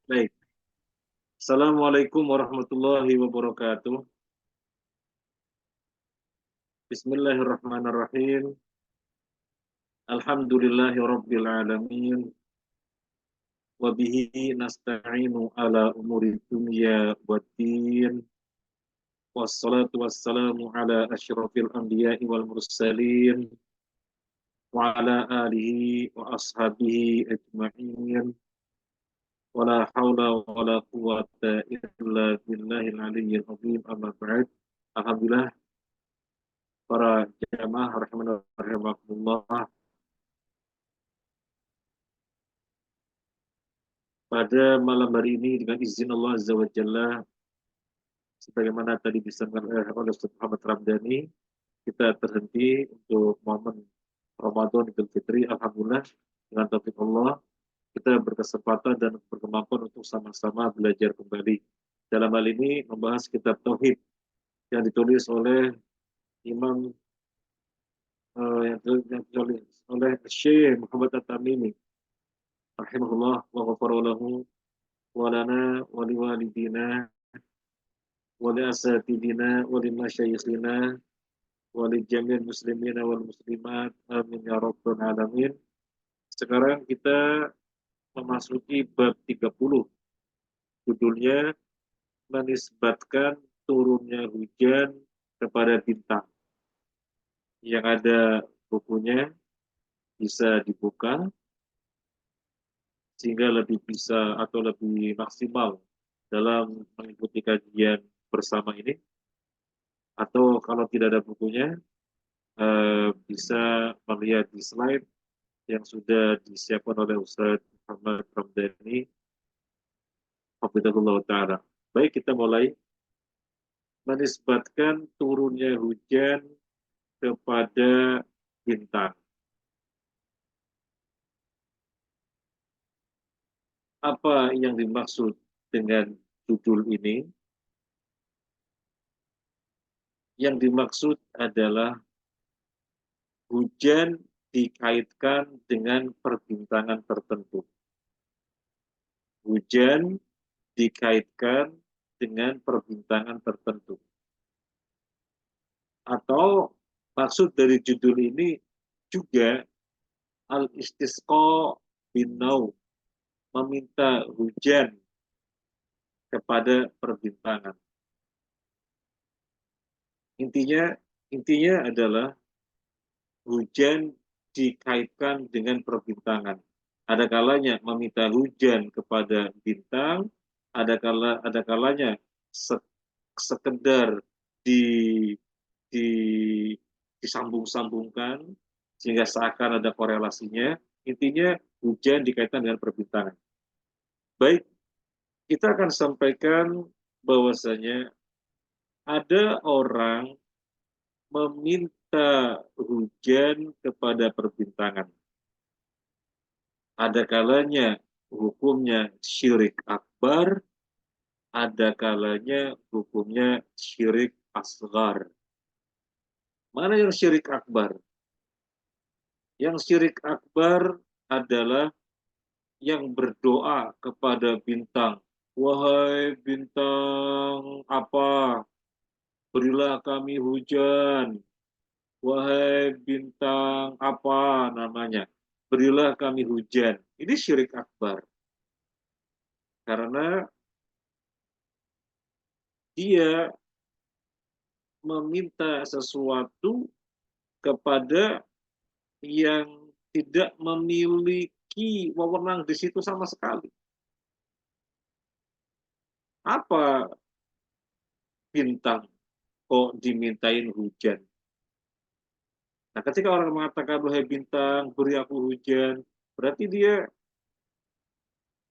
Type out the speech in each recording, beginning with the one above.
Baik. Assalamualaikum warahmatullahi wabarakatuh. Bismillahirrahmanirrahim. Alhamdulillahi rabbil alamin. Wabihi nasta'inu ala umuri dunya waddin. Wassalatu wassalamu ala asyrafil anbiya'i wal mursalin. Wa ala alihi wa ashabihi ajma'in. Wala hawla wala quwata illa billahil aliyyil azim, amma ba'd. Alhamdulillah, para jamaah rahimakumullah, pada malam hari ini dengan izin Allah Azza wa Jalla, sebagaimana tadi disampaikan oleh Ustaz Muhammad Ramdhani, kita terhenti untuk momen Ramadan Idul Fitri. Alhamdulillah, dengan taufik Allah, kita berkesempatan dan berkemampuan untuk sama-sama belajar kembali. Dalam hal ini membahas kitab Tauhid yang ditulis oleh Imam yang ditulis oleh Syekh Muhammad At-Tamimi rahimahullah wa ghafara lahu wa lana wa liwalidina wa li asatidina wa li masyayikhina wa li jamil muslimina wal muslimat, amin ya rabbal alamin. Sekarang kita memasuki bab 30, judulnya menisbatkan turunnya hujan kepada bintang. Yang ada bukunya bisa dibuka sehingga lebih bisa atau lebih maksimal dalam mengikuti kajian bersama ini. Atau kalau tidak ada bukunya, bisa melihat di slide yang sudah disiapkan oleh Ustaz Muhammad Ramdhani hafizahullah ta'ala. Baik, kita mulai. Menisbatkan turunnya hujan kepada bintang. Apa yang dimaksud dengan judul ini? Yang dimaksud adalah hujan dikaitkan dengan perbintangan tertentu. Hujan dikaitkan dengan perbintangan tertentu. Atau maksud dari judul ini juga al-istisqa bin naum, meminta hujan kepada perbintangan. Intinya adalah hujan dikaitkan dengan perbintangan. Ada kalanya meminta hujan kepada bintang, ada kalanya sekedar di, di disambung-sambungkan sehingga seakan ada korelasinya. Intinya hujan dikaitkan dengan perbintangan. Baik, kita akan sampaikan bahwasanya ada orang meminta hujan kepada perbintangan. Ada kalanya hukumnya syirik akbar, ada kalanya hukumnya syirik asghar. Mana yang syirik akbar? Yang syirik akbar adalah yang berdoa kepada bintang. Wahai bintang apa? Berilah kami hujan. Wahai bintang apa namanya? Berilah kami hujan. Ini syirik akbar. Karena dia meminta sesuatu kepada yang tidak memiliki wewenang di situ sama sekali. Apa bintang kok dimintain hujan? Nah, ketika orang mengatakan, wahai bintang, beri aku hujan, berarti dia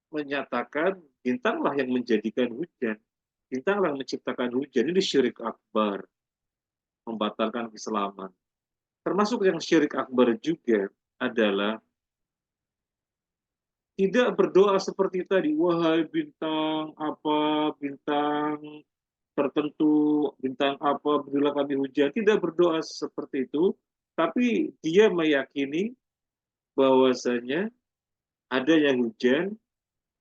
menyatakan bintanglah yang menjadikan hujan. Bintanglah yang menciptakan hujan. Ini syirik akbar, membatalkan keislaman. Termasuk yang syirik akbar juga adalah tidak berdoa seperti tadi, wahai bintang apa, bintang tertentu, bintang apa, berilah kami hujan. Tidak berdoa seperti itu, tapi dia meyakini bahwasanya adanya hujan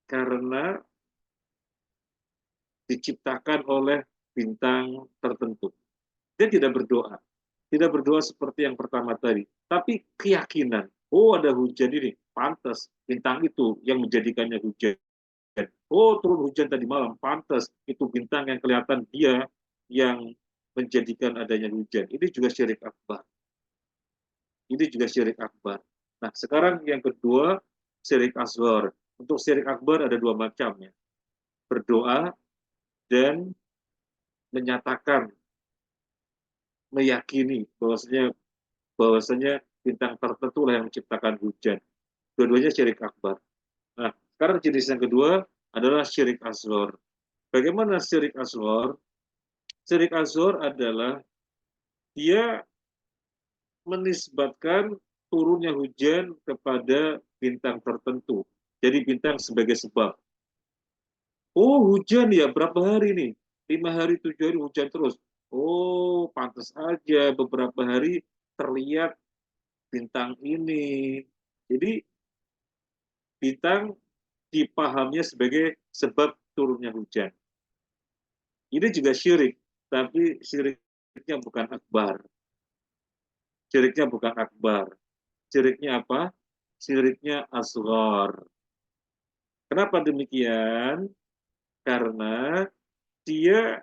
karena diciptakan oleh bintang tertentu. Dia tidak berdoa seperti yang pertama tadi, tapi keyakinan, oh ada hujan ini, pantas bintang itu yang menjadikannya hujan. Oh turun hujan tadi malam, pantas itu bintang yang kelihatan dia yang menjadikan adanya hujan. Ini juga syirik akbar. Ini juga syirik akbar. Nah sekarang yang kedua, syirik asghar. Untuk syirik akbar ada dua macam ya. Berdoa dan menyatakan, meyakini bahwasanya bintang tertentu lah yang menciptakan hujan. Dua-duanya syirik akbar. Nah, sekarang jenis yang kedua adalah syirik asghar. Bagaimana syirik asghar? Syirik asghar adalah dia menisbatkan turunnya hujan kepada bintang tertentu. Jadi bintang sebagai sebab. Oh hujan ya, berapa hari nih? 5 hari, 7 hari hujan terus. Oh pantas aja beberapa hari terlihat bintang ini. Jadi bintang dipahamnya sebagai sebab turunnya hujan. Ini juga syirik, tapi syiriknya bukan akbar. Syiriknya bukan akbar. Syiriknya apa? Syiriknya asghar. Kenapa demikian? Karena dia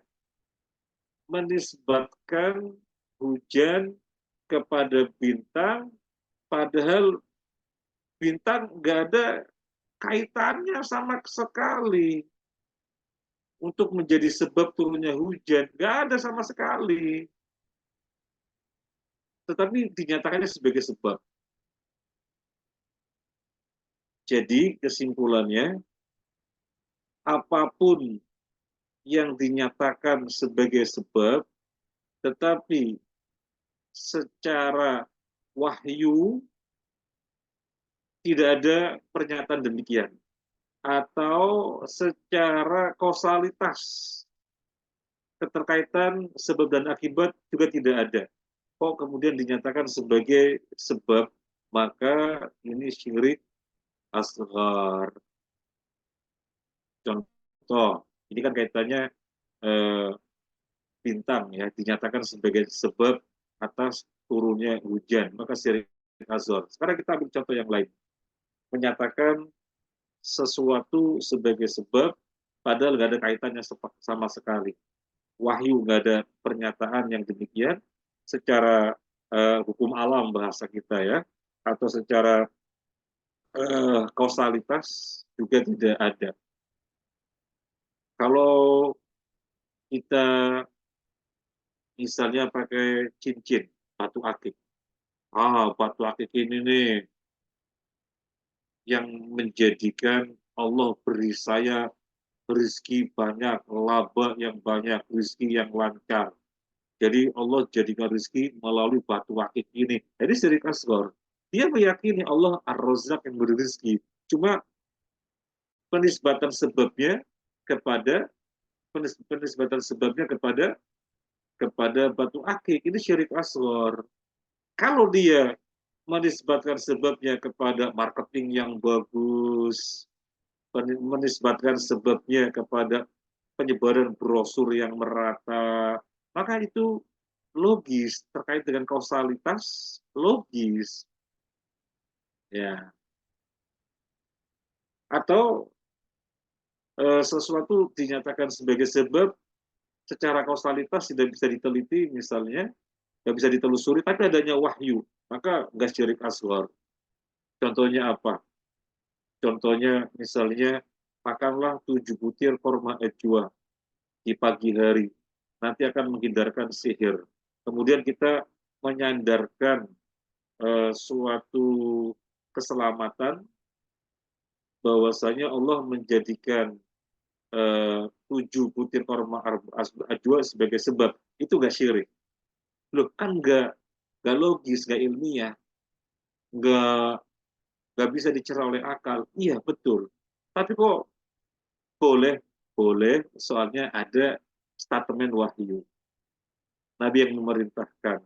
menisbatkan hujan kepada bintang, padahal bintang nggak ada kaitannya sama sekali untuk menjadi sebab turunnya hujan. Nggak ada sama sekali. Tetapi dinyatakannya sebagai sebab. Jadi kesimpulannya, apapun yang dinyatakan sebagai sebab, tetapi secara wahyu tidak ada pernyataan demikian. Atau secara kausalitas, keterkaitan sebab dan akibat juga tidak ada. Kok kemudian dinyatakan sebagai sebab, maka ini syirik asghar. Contoh, ini kan kaitannya eh, bintang ya, dinyatakan sebagai sebab atas turunnya hujan, maka syirik asghar. Sekarang kita ambil contoh yang lain. Menyatakan sesuatu sebagai sebab, padahal nggak ada kaitannya sama sekali. Wahyu nggak ada pernyataan yang demikian, secara hukum alam bahasa kita ya, atau secara kausalitas juga tidak ada. Kalau kita misalnya pakai cincin, batu akik. Batu akik ini nih yang menjadikan Allah beri saya rezeki banyak, laba yang banyak, rezeki yang lancar. Jadi Allah jadikan rezeki melalui batu akik ini. Jadi syirik asghar. Dia meyakini Allah Ar-Razzaq yang beri rezeki. Cuma penisbatan sebabnya kepada penisbatan sebabnya kepada batu akik ini syirik asghar. Kalau dia menisbatkan sebabnya kepada marketing yang bagus, menisbatkan sebabnya kepada penyebaran brosur yang merata, maka itu logis, terkait dengan kausalitas, logis. Ya. Atau sesuatu dinyatakan sebagai sebab secara kausalitas tidak bisa diteliti misalnya, nggak bisa ditelusuri, tapi adanya wahyu, maka nggak syirik asghar. Contohnya apa? Contohnya misalnya, makanlah 7 butir korma ajwa di pagi hari, nanti akan menghindarkan sihir. Kemudian kita menyandarkan suatu keselamatan, bahwasanya Allah menjadikan 7 butir korma ajwa sebagai sebab, itu nggak syirik. Loh kan nggak logis, nggak ilmiah, nggak nggak bisa dicerah oleh akal. Iya betul. Tapi kok boleh, boleh, soalnya ada statement wahyu. Nabi yang memerintahkan,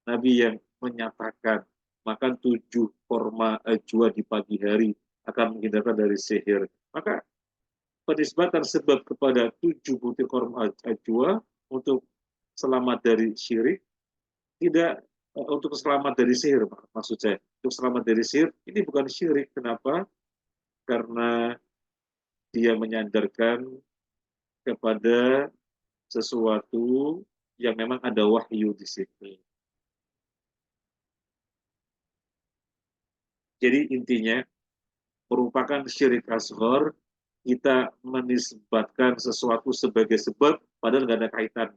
Nabi yang menyatakan, makan 7 korma ajwa di pagi hari akan menghindarkan dari sihir. Maka penisbatan sebab kepada 7 butir korma ajwa untuk selamat dari syirik, tidak untuk selamat dari sihir, maksud saya. Untuk selamat dari sihir, ini bukan syirik. Kenapa? Karena dia menyandarkan kepada sesuatu yang memang ada wahyu di situ. Jadi intinya merupakan syirik asghar, kita menisbatkan sesuatu sebagai sebab padahal nggak ada kaitan,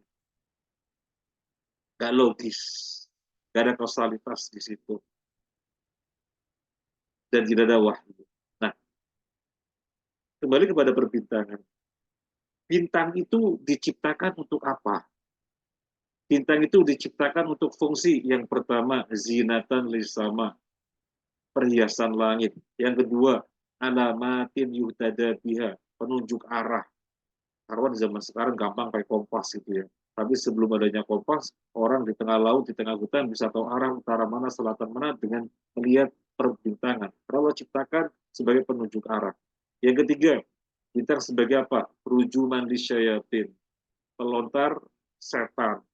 nggak logis, nggak ada kausalitas di situ, dan tidak ada wahyu. Nah, kembali kepada perbintangan. Bintang itu diciptakan untuk apa? Bintang itu diciptakan untuk fungsi yang pertama, zinatan lisama, perhiasan langit. Yang kedua, alamatin yuhtada biha, penunjuk arah. Karena di zaman sekarang gampang pakai kompas gitu ya. Tapi sebelum adanya kompas, orang di tengah laut, di tengah hutan bisa tahu arah utara mana, selatan mana dengan melihat perbintangan. Allah ciptakan sebagai penunjuk arah. Yang ketiga, bintang sebagai apa? Rujuman lisyayatin, pelontar setan.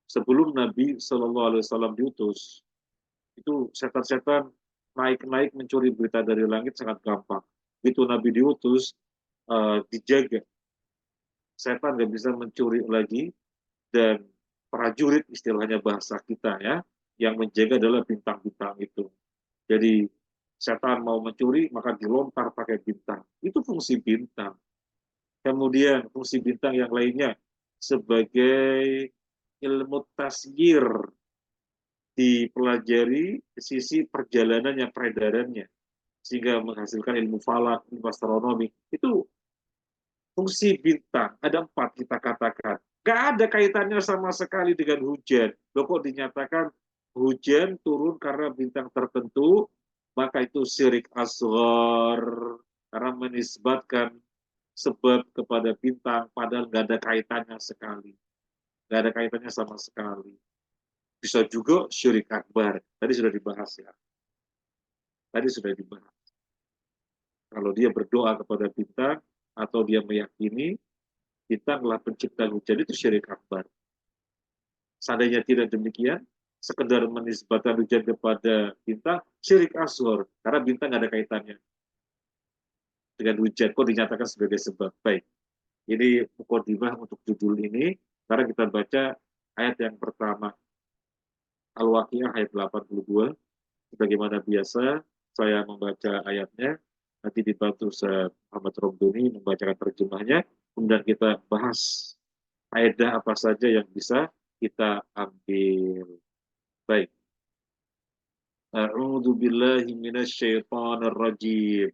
Sebelum Nabi Shallallahu Alaihi Wasallam diutus, itu setan-setan naik-naik mencuri berita dari langit sangat gampang. Begitu Nabi diutus, dijaga, setan nggak bisa mencuri lagi, dan prajurit istilahnya bahasa kita ya, yang menjaga adalah bintang-bintang itu. Jadi setan mau mencuri maka dilontar pakai bintang. Itu fungsi bintang. Kemudian fungsi bintang yang lainnya sebagai ilmu tasyir, dipelajari sisi perjalanannya, peredarannya, sehingga menghasilkan ilmu falak, ilmu astronomi. Itu fungsi bintang. Ada 4 kita katakan. Gak ada kaitannya sama sekali dengan hujan. Loh kok dinyatakan hujan turun karena bintang tertentu, maka itu syirik asghar. Karena menisbatkan sebab kepada bintang, padahal gak ada kaitannya sekali. Gak ada kaitannya sama sekali. Bisa juga syirik akbar. Tadi sudah dibahas ya. Tadi sudah dibahas. Kalau dia berdoa kepada bintang, atau dia meyakini bintanglah pencipta hujan, itu syirik akbar. Seandainya tidak demikian, sekedar menisbatkan hujan kepada bintang, syirik asghar, karena bintang ada kaitannya dengan hujan, kok dinyatakan sebagai sebab. Baik, ini mukadimah untuk judul ini, karena kita baca ayat yang pertama, Al-Waqiah ayat 82, sebagaimana biasa, saya membaca ayatnya, nanti dibantu Muhammad Romdoni membacakan terjemahnya, kemudian kita bahas faedah apa saja yang bisa kita ambil. Baik. A'udzu billahi minasyaitonir rajim.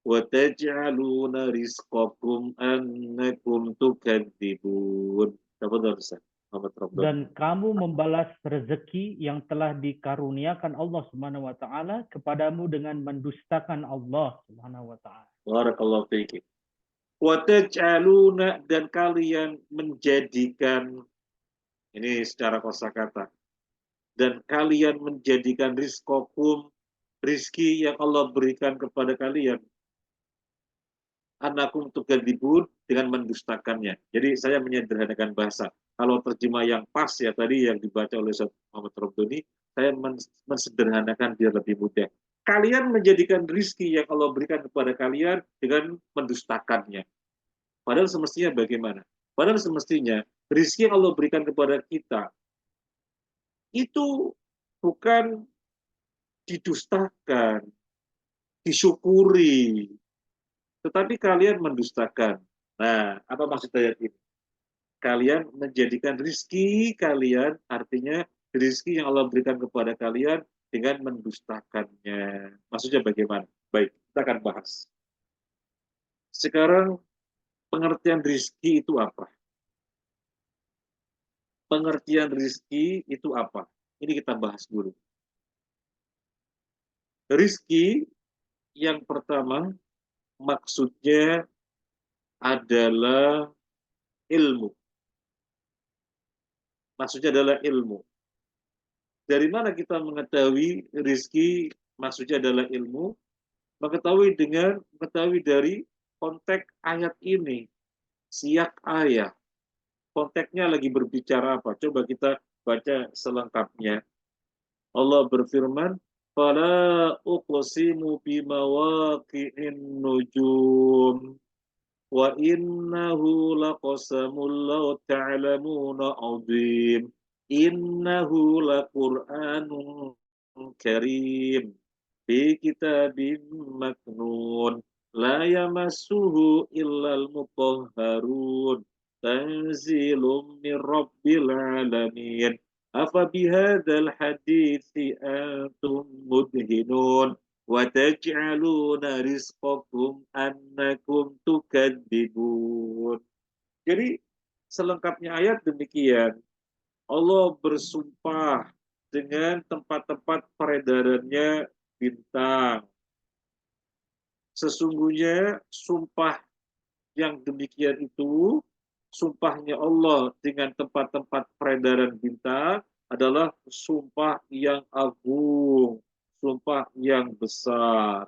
Wa taj'aluna rizqakum annakum tukadzibun. Tafadhal Ustaz Muhammad Ramdan. Dan kamu membalas rezeki yang telah dikaruniakan Allah Subhanahu wa taala kepadamu dengan mendustakan Allah Subhanahu wa taala. Barakallahu fiik. Wa taj'aluna, dan kalian menjadikan, ini secara kosakata, dan kalian menjadikan rizqakum, rizki yang Allah berikan kepada kalian, anakum tukadzibun, dengan mendustakannya. Jadi saya menyederhanakan bahasa. Kalau terjemah yang pas ya tadi yang dibaca oleh Ustaz Muhammad Romdoni, saya mensederhanakan biar lebih mudah. Kalian menjadikan rizki yang Allah berikan kepada kalian dengan mendustakannya. Padahal semestinya bagaimana? Padahal semestinya rizki yang Allah berikan kepada kita itu bukan didustakan, disyukuri, tetapi kalian mendustakan. Nah, apa maksud ayat ini? Kalian menjadikan rizki kalian, artinya rizki yang Allah berikan kepada kalian dengan mendustakannya. Maksudnya bagaimana? Baik, kita akan bahas. Sekarang, pengertian rizki itu apa? Pengertian rizki itu apa? Ini kita bahas dulu. Rizki yang pertama maksudnya adalah ilmu. Maksudnya adalah ilmu. Dari mana kita mengetahui rizki maksudnya adalah ilmu? mengetahui dari konteks ayat ini, siyak ayat. Konteksnya lagi berbicara apa? Coba kita baca selengkapnya. Allah berfirman, "Fala uqsimu bimawaqi'in nujum wa innahu laqasamul law ta'lamuna 'azim. Innahu laqur'anun karim fi kitabim maknun la yamassuhu illal mutahharun tanzilum min rabbil alamin afa bihadzal hadithi antum mudhinun wa taj'aluna rizqakum annakum tukadzibun." Jadi selengkapnya ayat demikian. Allah bersumpah dengan tempat-tempat peredarannya bintang. Sesungguhnya sumpah yang demikian itu, sumpahnya Allah dengan tempat-tempat peredaran bintang adalah sumpah yang agung, sumpah yang besar.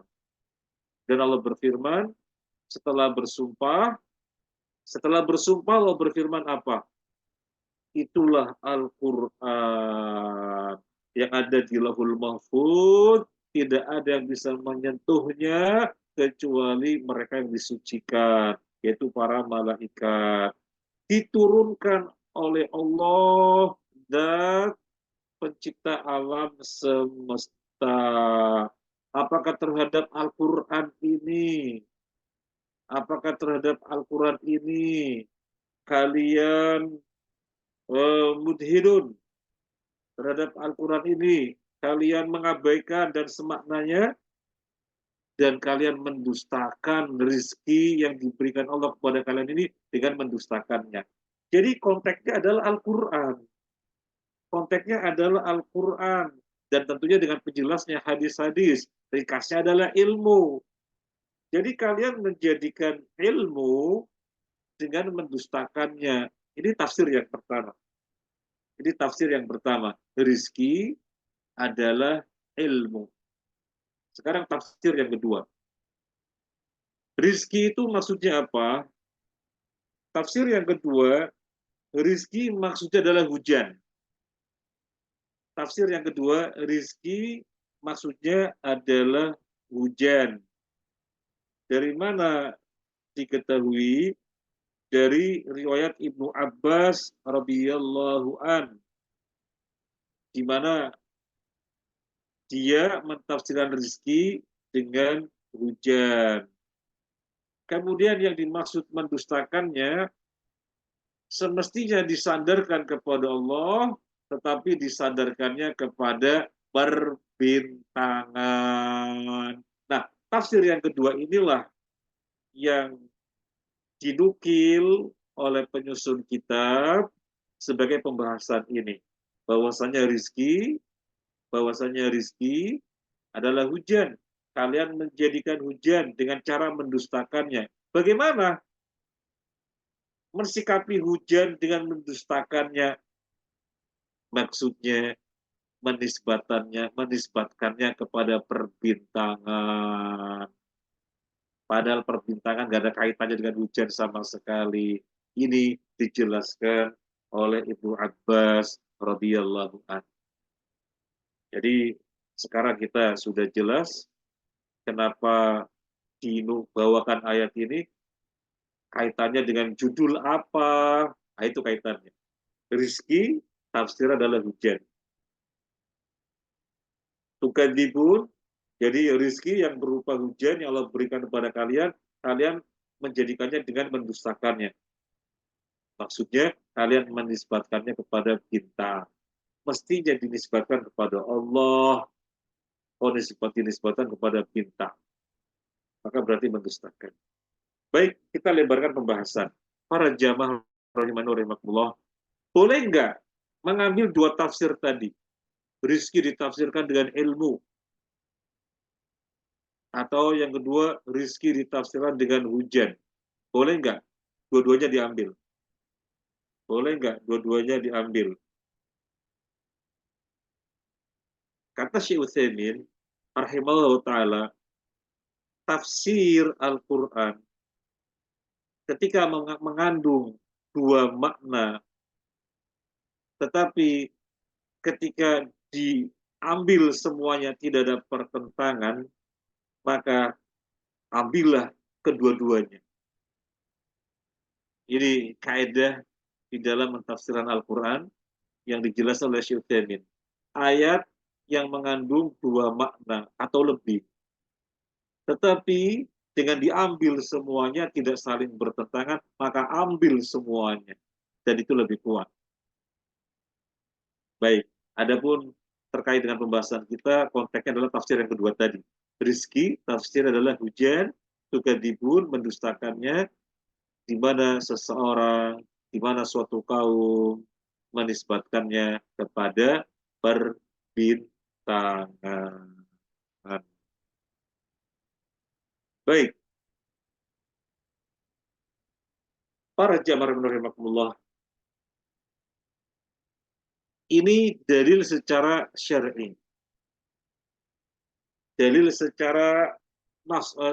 Dan Allah berfirman, setelah bersumpah Allah berfirman apa? Itulah Al-Quran yang ada di Lauhul Mahfuz, tidak ada yang bisa menyentuhnya kecuali mereka yang disucikan, yaitu para malaikat. Diturunkan oleh Allah dan pencipta alam semesta. Apakah terhadap Al-Quran ini? Apakah terhadap Al-Quran ini kalian mudhirun terhadap Al-Quran ini, kalian mengabaikan dan semaknanya, dan kalian mendustakan rezeki yang diberikan Allah kepada kalian ini dengan mendustakannya. Jadi konteksnya adalah Al-Quran. Konteksnya adalah Al-Quran. Dan tentunya dengan penjelasnya hadis-hadis. Ringkasnya adalah ilmu. Jadi kalian menjadikan ilmu dengan mendustakannya. Ini tafsir yang pertama. Ini tafsir yang pertama. Rizki adalah ilmu. Sekarang tafsir yang kedua. Rizki itu maksudnya apa? Tafsir yang kedua, rizki maksudnya adalah hujan. Tafsir yang kedua, rizki maksudnya adalah hujan. Dari mana diketahui? Dari riwayat Ibnu Abbas radhiyallahu an, di mana dia mentafsirkan rizki dengan hujan. Kemudian yang dimaksud mendustakannya semestinya disandarkan kepada Allah, tetapi disandarkannya kepada perbintangan. Nah, tafsir yang kedua inilah yang dinukil oleh penyusun kitab sebagai pembahasan ini. Bahwasanya rizki adalah hujan. Kalian menjadikan hujan dengan cara mendustakannya. Bagaimana mensikapi hujan dengan mendustakannya? Maksudnya menisbatkannya kepada perbintangan. Padahal perbintangan nggak ada kaitannya dengan hujan sama sekali. Ini dijelaskan oleh Ibnu Abbas radhiyallahu anhu. Jadi sekarang kita sudah jelas kenapa dibawakan ayat ini, kaitannya dengan judul apa. Nah, itu kaitannya. Rizki tafsir adalah hujan. Tukadzibun, jadi rizki yang berupa hujan yang Allah berikan kepada kalian, kalian menjadikannya dengan mendustakannya. Maksudnya kalian menisbatkannya kepada bintang. Mestinya dinisbatkan kepada Allah. Oh, dinisbatkan kepada bintang. Maka berarti mendustakan. Baik, kita lebarkan pembahasan. Para jamaah rahimahullah rahimakumullah, boleh nggak mengambil dua tafsir tadi? Rizki ditafsirkan dengan ilmu. Atau yang kedua, rizki ditafsirkan dengan hujan. Boleh nggak? Dua-duanya diambil. Boleh nggak? Dua-duanya diambil. Kata Syekh Utsaimin, rahimahullah ta'ala, tafsir Al-Quran ketika mengandung dua makna, tetapi ketika diambil semuanya tidak ada pertentangan, maka ambillah kedua-duanya. Ini kaidah di dalam mentafsiran Al-Quran yang dijelaskan oleh Syekh Utsaimin. Ayat yang mengandung dua makna atau lebih, tetapi dengan diambil semuanya tidak saling bertentangan, maka ambil semuanya. Dan itu lebih kuat. Baik, adapun terkait dengan pembahasan kita, konteksnya adalah tafsir yang kedua tadi. Rizki, tafsir adalah hujan, tukadibun, mendustakannya, di mana seseorang, di mana suatu kaum menisbatkannya kepada perbintangan. Baik, para jamaah rahimakumullah, ini dalil secara syar'i. Dalil secara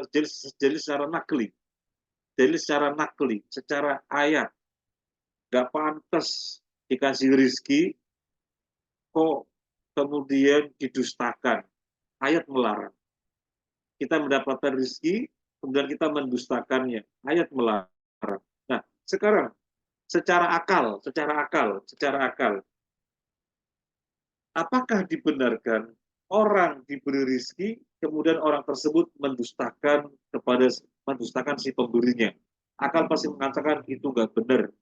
dalil secara nakli. Dalil secara nakli, secara ayat. Gak pantas dikasih rizki, kok kemudian didustakan. Ayat melarang. Kita mendapatkan rizki, kemudian kita mendustakannya. Ayat melarang. Nah, sekarang secara akal, apakah dibenarkan orang diberi rizki, kemudian orang tersebut mendustakan si pemberinya? Akal pasti mengatakan itu nggak benar.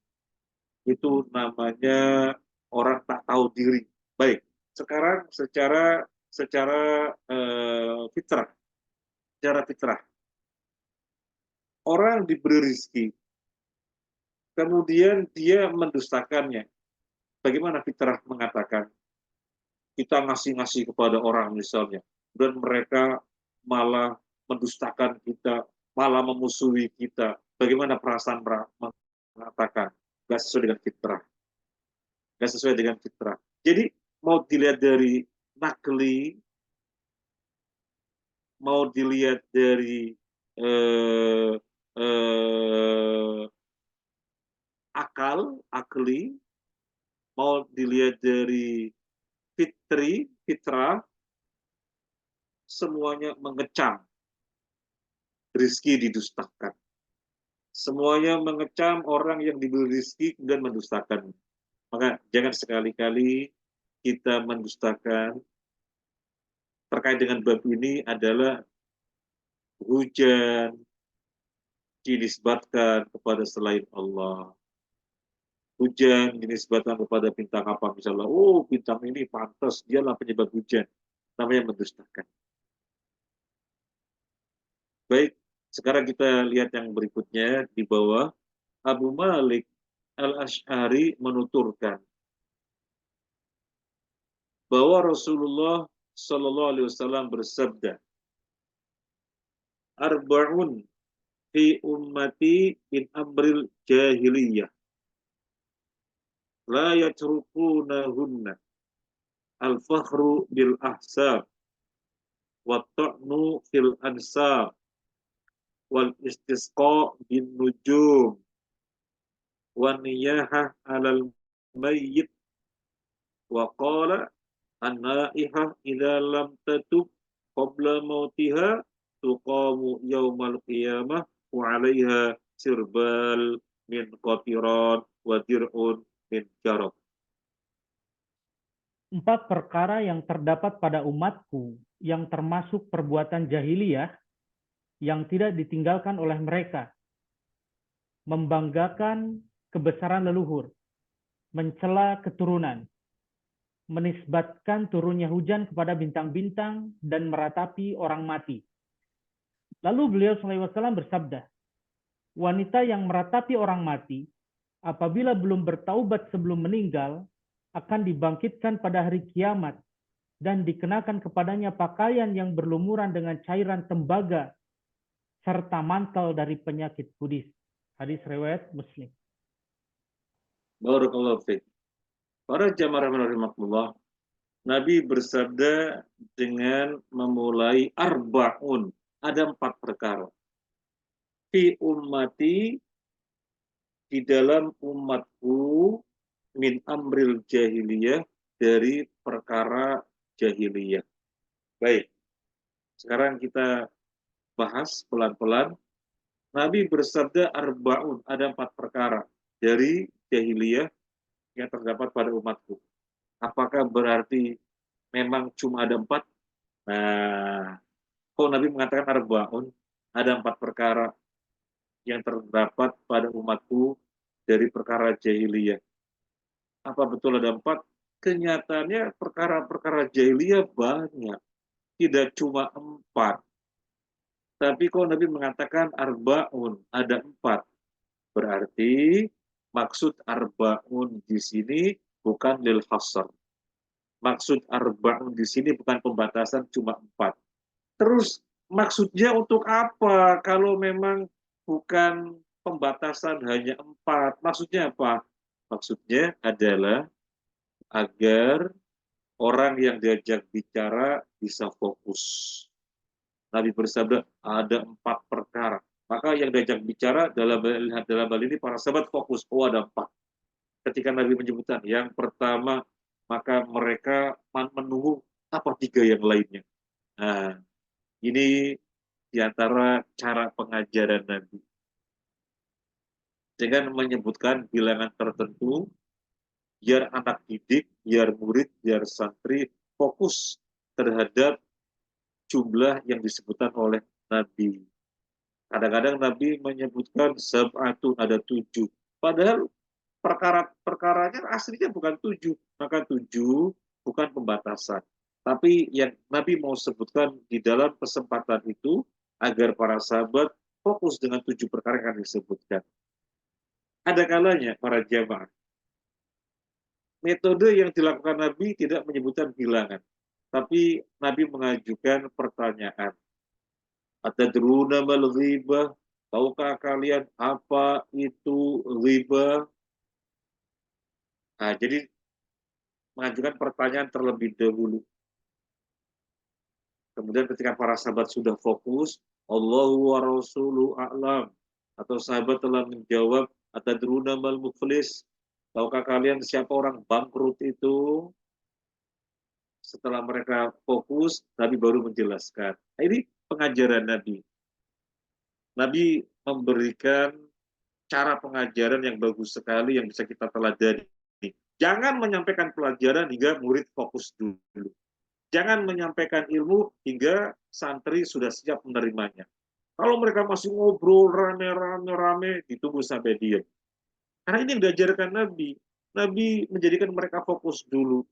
Itu namanya orang tak tahu diri. Baik, sekarang fitrah, secara fitrah, orang diberi rizki, kemudian dia mendustakannya. Bagaimana fitrah mengatakan? Kita ngasih-ngasih kepada orang misalnya, dan mereka malah mendustakan kita, malah memusuhi kita. Bagaimana perasaan mengatakan? Gak sesuai dengan fitrah. Gak sesuai dengan fitrah. Jadi mau dilihat dari nakli, mau dilihat dari eh, eh, akli, mau dilihat dari fitrah, semuanya mengecam rizki didustakan. Semuanya mengecam orang yang diberi rizki dan mendustakan. Maka jangan sekali-kali kita mendustakan. Terkait dengan bab ini adalah hujan dinisbatkan kepada selain Allah. Hujan dinisbatkan kepada bintang apa misalnya. Oh, bintang ini pantas, dialah penyebab hujan. Namanya mendustakan. Baik, sekarang kita lihat yang berikutnya di bawah. Abu Malik Al-Asy'ari menuturkan bahwa Rasulullah Shallallahu Alaihi Wasallam bersabda, "Arba'un fi ummati min amril jahiliyah, la yatrukunahunna al-fakhru bil ahsab, wa ta'nu fil ansab, wal istisqa bin nujum, wa niyahah alal mayyit, wa qala an-naihah idza lam tatub qabla mautiha tuqamu yaumal qiyamah wa 'alaiha sirbal min qatiran wa dir'un min jarab." 4 perkara yang terdapat pada umatku yang termasuk perbuatan jahiliyah yang tidak ditinggalkan oleh mereka. Membanggakan kebesaran leluhur, mencela keturunan, menisbatkan turunnya hujan kepada bintang-bintang, dan meratapi orang mati. Lalu beliau SAW bersabda, wanita yang meratapi orang mati, apabila belum bertaubat sebelum meninggal, akan dibangkitkan pada hari kiamat, dan dikenakan kepadanya pakaian yang berlumuran dengan cairan tembaga, serta mantel dari penyakit kudis. Hadis riwayat Muslim. Barakallahu fiik. Para jamaah rahimakumullah, Nabi bersabda dengan memulai arba'un. ada 4 perkara. Fi ummati, di dalam umatku, min amril jahiliyah, dari perkara jahiliyah. Baik, sekarang kita bahas pelan-pelan. Nabi bersabda arba'un, ada 4 perkara dari jahiliyah yang terdapat pada umatku. Apakah berarti memang cuma ada 4? Nah, kok Nabi mengatakan arba'un, ada 4 perkara yang terdapat pada umatku dari perkara jahiliyah. Apa betul ada 4? Kenyataannya perkara-perkara jahiliyah banyak, tidak cuma 4. Tapi kok Nabi mengatakan arba'un, ada 4. Berarti maksud arba'un di sini bukan lil hasr. Maksud arba'un di sini bukan pembatasan cuma 4. Terus maksudnya untuk apa kalau memang bukan pembatasan hanya 4? Maksudnya apa? Maksudnya adalah agar orang yang diajak bicara bisa fokus. Nabi bersabda ada 4 perkara. Maka yang diajak bicara dalam hal ini para sahabat fokus. Oh, ada 4. Ketika Nabi menyebutkan yang pertama, maka mereka menunggu apa 3 yang lainnya. Nah, ini diantara cara pengajaran Nabi. Dengan menyebutkan bilangan tertentu, biar anak didik, biar murid, biar santri fokus terhadap jumlah yang disebutkan oleh Nabi. Kadang-kadang Nabi menyebutkan sab'atun, ada 7. Padahal perkaranya aslinya bukan 7. Maka 7 bukan pembatasan. Tapi yang Nabi mau sebutkan di dalam kesempatan itu agar para sahabat fokus dengan 7 perkara yang disebutkan. Ada kalanya para jamaah, metode yang dilakukan Nabi tidak menyebutkan bilangan, tapi Nabi mengajukan pertanyaan. Atadruna mal ghibah? Tahukah kalian apa itu ghibah? Nah, jadi mengajukan pertanyaan terlebih dahulu. Kemudian ketika para sahabat sudah fokus, Allahu wa rasuluhu a'lam, atau sahabat telah menjawab, atadruna mal muflis? Tahukah kalian siapa orang bangkrut itu? Setelah mereka fokus, Nabi baru menjelaskan. Nah, ini pengajaran Nabi. Nabi memberikan cara pengajaran yang bagus sekali yang bisa kita teladani. Jangan menyampaikan pelajaran hingga murid fokus dulu. Jangan menyampaikan ilmu hingga santri sudah siap menerimanya. Kalau mereka masih ngobrol rame-rame, ditunggu sampai diam. Karena ini yang diajarkan Nabi. Nabi menjadikan mereka fokus dulu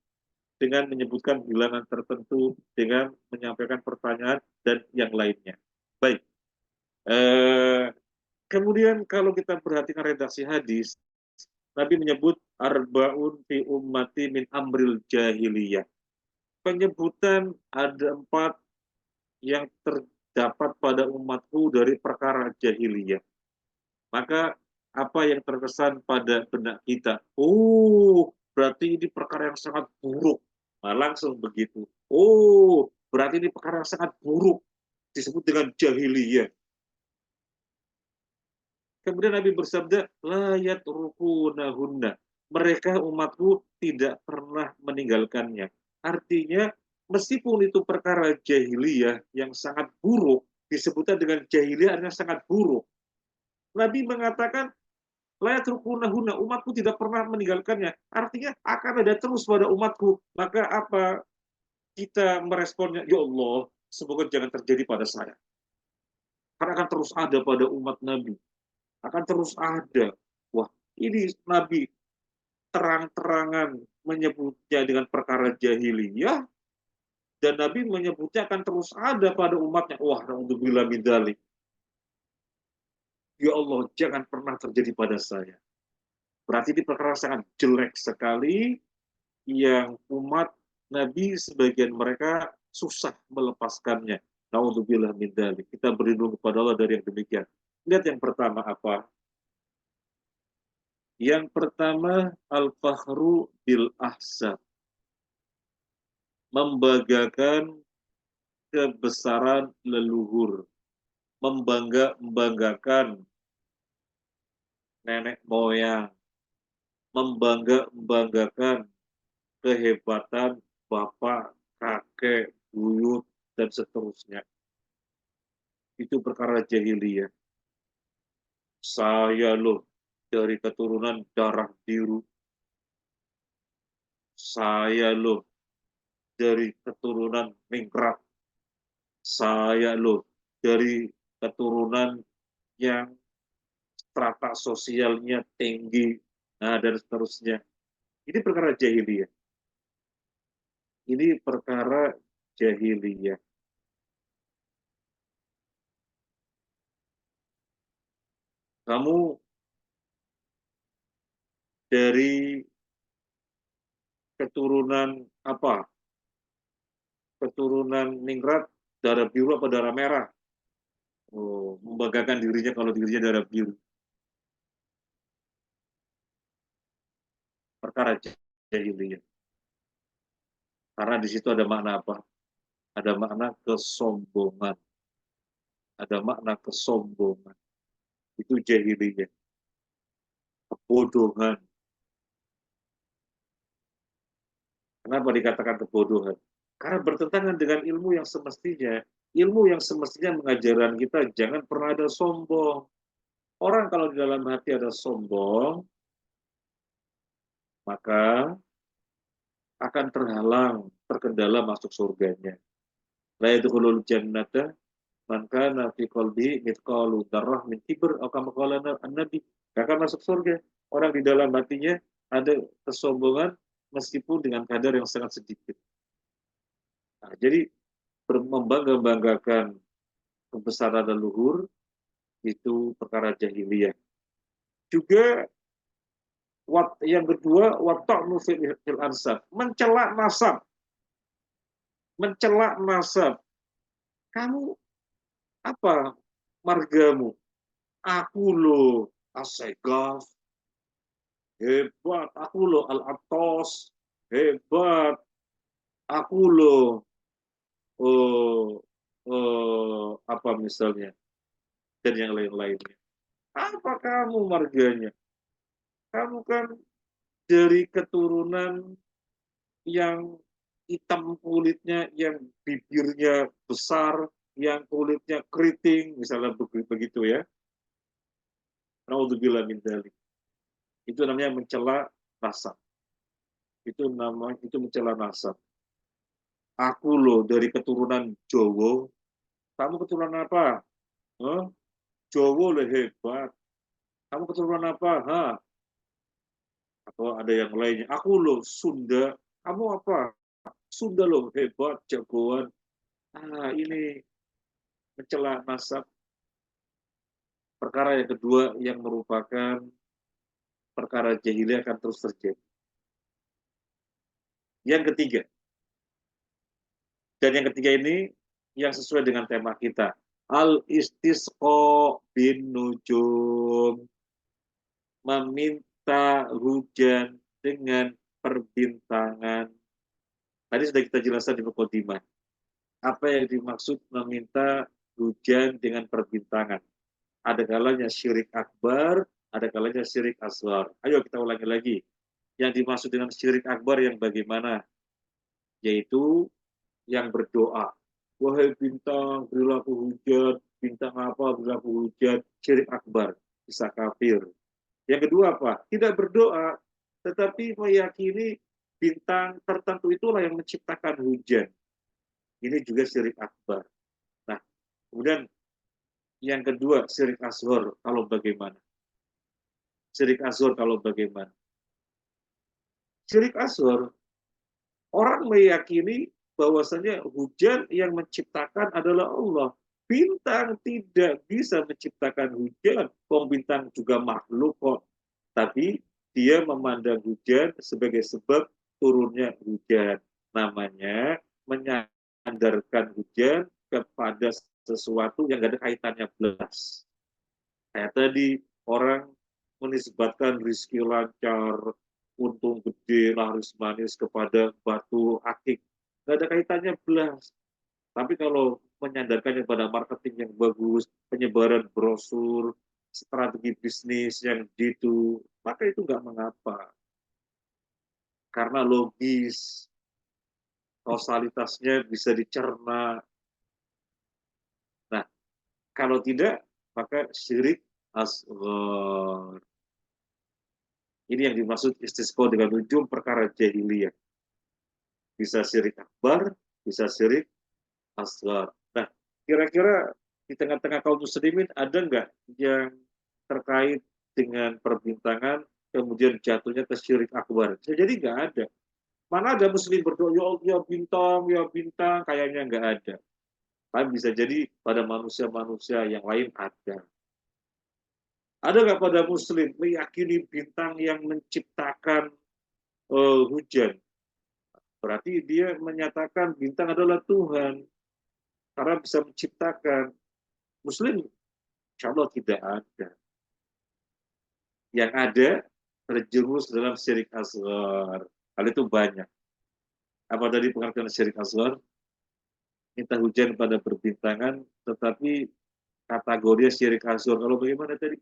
dengan menyebutkan bilangan tertentu, dengan menyampaikan pertanyaan, dan yang lainnya. Baik. Kemudian kalau kita perhatikan redaksi hadis, Nabi menyebut arba'un fi ummati min amril jahiliyah. Penyebutan ada 4 yang terdapat pada umatku dari perkara jahiliyah. Maka apa yang terkesan pada benak kita? Oh, berarti ini perkara yang sangat buruk. Nah, langsung begitu. Oh, berarti ini perkara yang sangat buruk. Disebut dengan jahiliyah. Kemudian Nabi bersabda, la yatrukunahunna. Mereka umatku tidak pernah meninggalkannya. Artinya, meskipun itu perkara jahiliyah yang sangat buruk, disebutkan dengan jahiliyah yang sangat buruk. Nabi mengatakan, la yatrukunahunna, umatku tidak pernah meninggalkannya. Artinya akan ada terus pada umatku. Maka apa kita meresponnya? Ya Allah, semoga jangan terjadi pada saya. Karena akan terus ada pada umat Nabi. Akan terus ada. Wah, ini Nabi terang-terangan menyebutnya dengan perkara jahiliyah, dan Nabi menyebutnya akan terus ada pada umatnya. Wah, na'udzubillah min dzalik. Ya Allah, jangan pernah terjadi pada saya. Berarti ini perkara sangat jelek sekali yang umat Nabi sebagian mereka susah melepaskannya. Na'udzubillah min dzalik. Kita berlindung kepada Allah dari yang demikian. Lihat yang pertama apa? Yang pertama, al-fakhru bil ahsab. Membanggakan kebesaran leluhur. membanggakan nenek moyang, membanggakan kehebatan bapak, kakek, buyut, dan seterusnya. Itu perkara jahiliyah. Saya loh dari keturunan darah biru. Saya loh dari keturunan ningrat. Saya loh dari keturunan yang strata sosialnya tinggi. Nah, dan seterusnya. Ini perkara jahiliyah. Ini perkara jahiliyah. Kamu dari keturunan apa? Keturunan ningrat, darah biru apa darah merah? Oh, membanggakan dirinya kalau dirinya darah biru. Perkara jahiliyah. Karena di situ ada makna apa? Ada makna kesombongan. Ada makna kesombongan. Itu jahiliyah. Kebodohan. Kenapa dikatakan kebodohan? Karena bertentangan dengan ilmu yang semestinya. Ilmu yang semestinya mengajarkan kita jangan pernah ada sombong. Orang kalau di dalam hati ada sombong, maka akan terhalang, terkendala masuk surganya. La yadkhulul jannata man kana fi qalbi mithqalu dzarrah min kibr atau kama qala an-nabi. Akan masuk surga orang di dalam hatinya ada kesombongan meskipun dengan kadar yang sangat sedikit. Nah, jadi membanggakan kebesaran leluhur itu perkara jahiliyah. Juga yang kedua wata'nu fil ansab, mencela nasab. Mencela nasab. Kamu apa margamu? Aku loh Asegaf, hebat. Aku loh Al-Atos, hebat. Aku loh apa misalnya dan yang lain-lainnya. Apa kamu marganya? Kamu kan dari keturunan yang hitam kulitnya, yang bibirnya besar, yang kulitnya keriting, misalnya begitu ya. Naudzubillah min dzalik. Itu namanya mencela nasab. Itu mencela nasab. Aku loh dari keturunan Jawa. Kamu keturunan apa? Huh? Jawa loh hebat. Kamu keturunan apa? Hah? Atau ada yang lainnya. Aku loh Sunda. Kamu apa? Sunda loh hebat, jagoan. Ah, ini mencela nasab. Perkara yang kedua yang merupakan perkara jahiliyah akan terus terjadi. Yang ketiga, dan yang ketiga ini yang sesuai dengan tema kita. Al-istisqa bin nujum. Meminta hujan dengan perbintangan. Tadi sudah kita jelaskan di mukadimah. Apa yang dimaksud meminta hujan dengan perbintangan? Ada kalanya syirik akbar, ada kalanya syirik asghar. Ayo kita ulangi lagi. Yang dimaksud dengan syirik akbar yang bagaimana? Yaitu yang berdoa. Wahai bintang, berilah aku hujan. Bintang apa, berilah aku hujan. Syirik akbar, bisa kafir. Yang kedua apa? Tidak berdoa, tetapi meyakini bintang tertentu itulah yang menciptakan hujan. Ini juga syirik akbar. Nah, kemudian yang kedua, syirik asghar kalau bagaimana? Syirik asghar kalau bagaimana? Syirik asghar, orang meyakini bahwasanya hujan yang menciptakan adalah Allah. Bintang tidak bisa menciptakan hujan. Bintang juga makhluk kok. Tapi dia memandang hujan sebagai sebab turunnya hujan. Namanya menyandarkan hujan kepada sesuatu yang gak ada kaitannya belas. Kayak tadi orang menisbatkan rizki lancar, untung gede, laris manis kepada batu akik. Gak ada kaitannya belas. Tapi kalau menyandarkannya pada marketing yang bagus, penyebaran brosur, strategi bisnis yang gitu, maka itu nggak mengapa. Karena logis, kausalitasnya bisa dicerna. Nah, kalau tidak, maka syirik asghar. Ini yang dimaksud istisqa dengan ujung perkara jahiliyah. Bisa syirik akbar, bisa syirik asghar. Nah, kira-kira di tengah-tengah kaum muslimin ada nggak yang terkait dengan perbintangan kemudian jatuhnya ke syirik akbar? Bisa jadi nggak ada. Mana ada muslim berdoa, ya Allah, ya bintang, kayaknya nggak ada. Tapi bisa jadi pada manusia-manusia yang lain ada. Ada nggak pada muslim meyakini bintang yang menciptakan hujan? Berarti dia menyatakan bintang adalah Tuhan karena bisa menciptakan. Muslim, insya Allah tidak ada. Yang ada terjerumus dalam syirik asghar. Hal itu banyak. Apa dari pengertian syirik asghar? Minta hujan pada berbintangan, tetapi kategori syirik asghar. Kalau bagaimana tadi?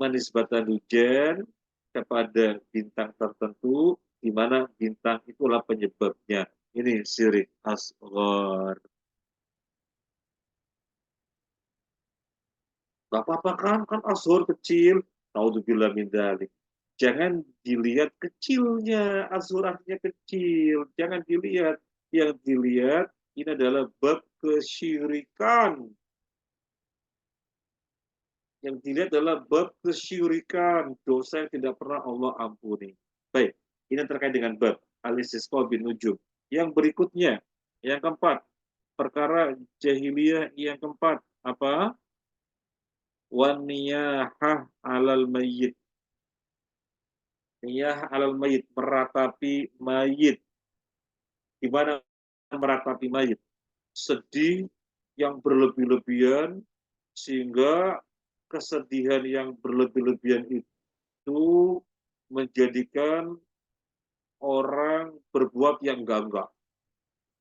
Menisbatan hujan kepada bintang tertentu, di mana bintang itulah penyebabnya. Ini syirik asghar. Gak apa-apa kan asghar kecil. Naudzubillah min dzalik. Jangan dilihat kecilnya, asghar artinya kecil. Jangan dilihat. Yang dilihat ini adalah bab kesyirikan. Yang dilihat adalah bab kesyirikan, dosa yang tidak pernah Allah ampuni. Baik, ini terkait dengan bab al-istisqa bin nujum. Yang berikutnya, yang keempat, perkara jahiliyah yang keempat, apa? Waniyahah alal mayyit. Niyah alal mayyit, meratapi mayit. Di mana meratapi mayit? Sedih yang berlebih-lebihan, sehingga kesedihan yang berlebih-lebihan itu menjadikan orang berbuat yang enggak-enggak.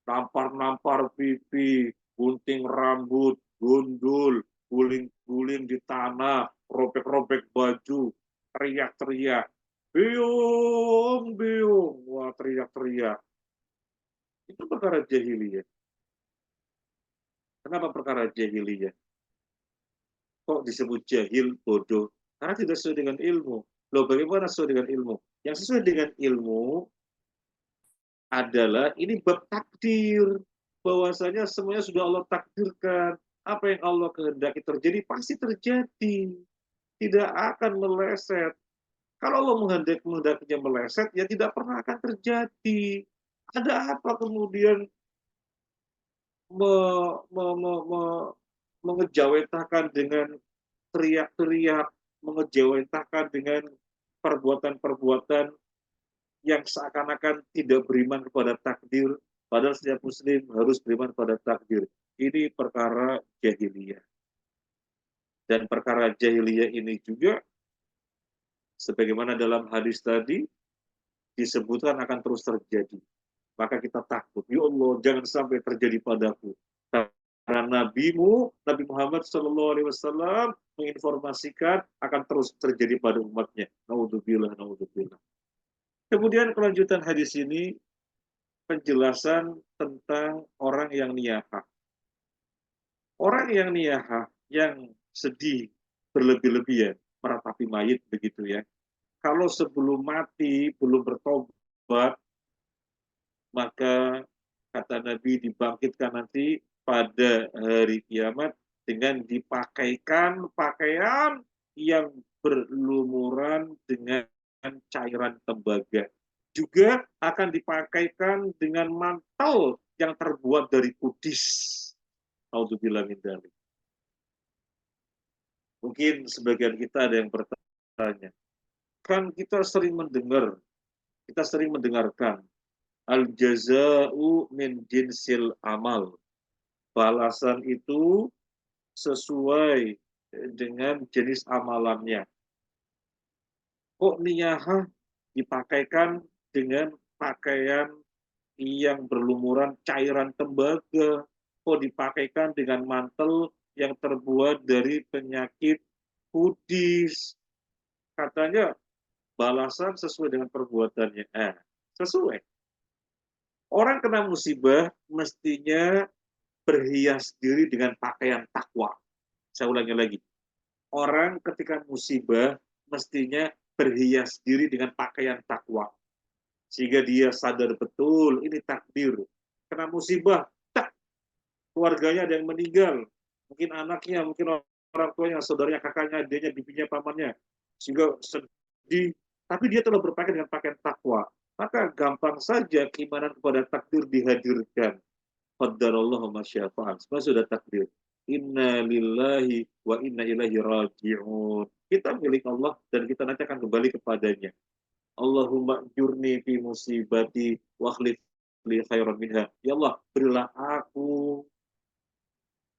Nampar-nampar pipi, gunting rambut, gundul, guling-guling di tanah, robek-robek baju, teriak-teriak. Biung, biung. Wah, teriak-teriak. Itu perkara jahiliyah. Kenapa perkara jahiliyah? Kok disebut jahil, bodoh? Karena tidak sesuai dengan ilmu. Loh, bagaimana sesuai dengan ilmu? Yang sesuai dengan ilmu adalah ini bab takdir. Bahwasanya semuanya sudah Allah takdirkan. Apa yang Allah kehendaki terjadi, pasti terjadi. Tidak akan meleset. Kalau Allah menghendakinya meleset, ya tidak pernah akan terjadi. Ada apa kemudian me, me, me, me, mengejawantahkan dengan teriak-teriak, mengejawantahkan dengan perbuatan-perbuatan yang seakan-akan tidak beriman kepada takdir, padahal setiap muslim harus beriman pada takdir. Ini perkara jahiliyah. Dan perkara jahiliyah ini juga, sebagaimana dalam hadis tadi, disebutkan akan terus terjadi. Maka kita takut, ya Allah, jangan sampai terjadi padaku. Karena nabimu, Nabi Muhammad SAW, menginformasikan akan terus terjadi pada umatnya. Naudzubillah, naudzubillah. Kemudian kelanjutan hadis ini, penjelasan tentang orang yang niyahah. Orang yang niyahah, yang sedih berlebih-lebihan, meratapi mayit begitu ya. Kalau sebelum mati, belum bertobat, maka kata Nabi dibangkitkan nanti pada hari kiamat dengan dipakaikan pakaian yang berlumuran dengan cairan tembaga. Juga akan dipakaikan dengan mantel yang terbuat dari kudis. Naudzubillah min dzalik. Mungkin sebagian kita ada yang bertanya, kan kita sering mendengarkan al-jaza'u min jinsil amal. Balasan itu sesuai dengan jenis amalannya. Kok niyahah dipakaikan dengan pakaian yang berlumuran cairan tembaga? Kok dipakaikan dengan mantel yang terbuat dari penyakit kudis. Katanya balasan sesuai dengan perbuatannya. Sesuai. Orang kena musibah mestinya berhias diri dengan pakaian takwa. Saya ulangi lagi. Orang ketika musibah mestinya berhias diri dengan pakaian takwa. Sehingga dia sadar betul ini takdir. Kena musibah, tak, keluarganya ada yang meninggal. Mungkin anaknya, mungkin orang tuanya, saudaranya, kakaknya, adiknya, bibinya, pamannya. Sehingga sedih. Tapi dia telah berpakaian dengan pakaian takwa. Maka gampang saja keimanan kepada takdir dihadirkan. Qaddarallahu ma syaa fa'al. Semua sudah takdir. Inna lillahi wa inna ilaihi raji'un. Kita milik Allah dan kita nanti akan kembali kepadanya. Allahumma jurni fi musibati wa akhlif li khairan minha. Ya Allah, berilah aku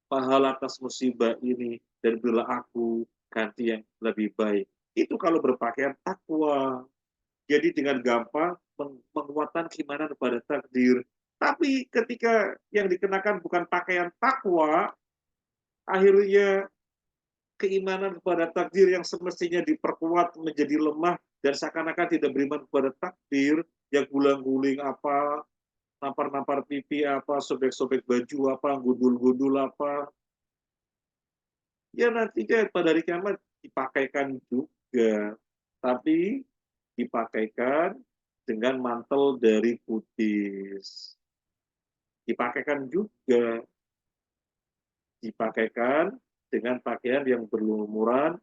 pahala atas musibah ini dan berilah aku ganti yang lebih baik. Itu kalau berpakaian takwa. Jadi dengan gampang menguatkan keimanan kepada takdir. Tapi ketika yang dikenakan bukan pakaian takwa, akhirnya keimanan kepada takdir yang semestinya diperkuat menjadi lemah dan seakan-akan tidak beriman kepada takdir, yang gulang-guling apa, nampar-nampar pipi apa, sobek-sobek baju apa, gundul-gundul apa, ya nantinya pada hari kiamat dipakaikan juga, tapi dipakaikan dengan mantel dari kudis. Dipakaikan juga, dipakaikan dengan pakaian yang berlumuran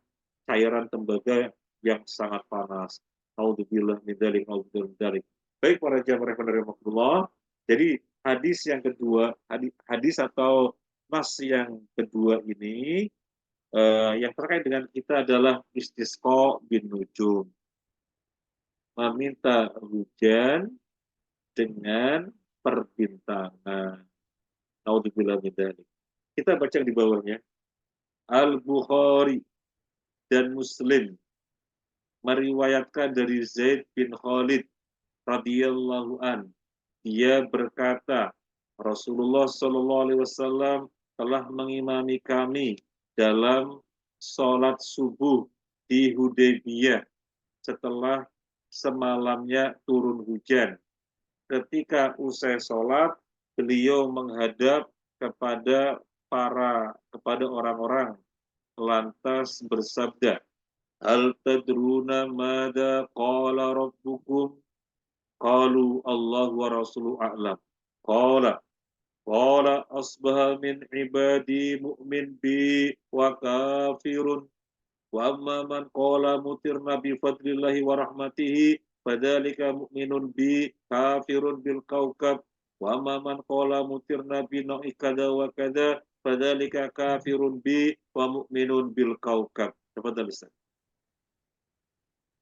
cairan tembaga yang sangat panas. Naudzubillah min dzalik, naudzubillah min dzalik. Baik para jamaah rahimakumullah. Jadi hadis yang kedua, hadis atau nas yang kedua ini yang terkait dengan kita adalah istisqa bin nujum. Meminta hujan dengan perbintangan. Naudzubillah min dzalik. Kita baca di bawahnya. Al-Bukhari dan Muslim meriwayatkan dari Zaid bin Khalid radhiyallahu an. Dia berkata, Rasulullah Shallallahu alaihi wasallam telah mengimami kami dalam sholat subuh di Hudaybiyah setelah semalamnya turun hujan. Ketika usai sholat, beliau menghadap kepada orang-orang lantas bersabda, Hal tadruna mada qala rabbukum? Qalu Allah wa rasuluhu a'lam. Qala asbaha min ibadi mu'min bi wa kafirun. Wa amma man qala mutirna bi fadlillahi wa rahmatihi fadzalika mu'minun bi kafirun bil kaukab. Wa amma man qala mutirna bi na'i kada wa kada fadzalika kafirun bi wa mu'minun bil kaukab. Tafadhal Ustaz.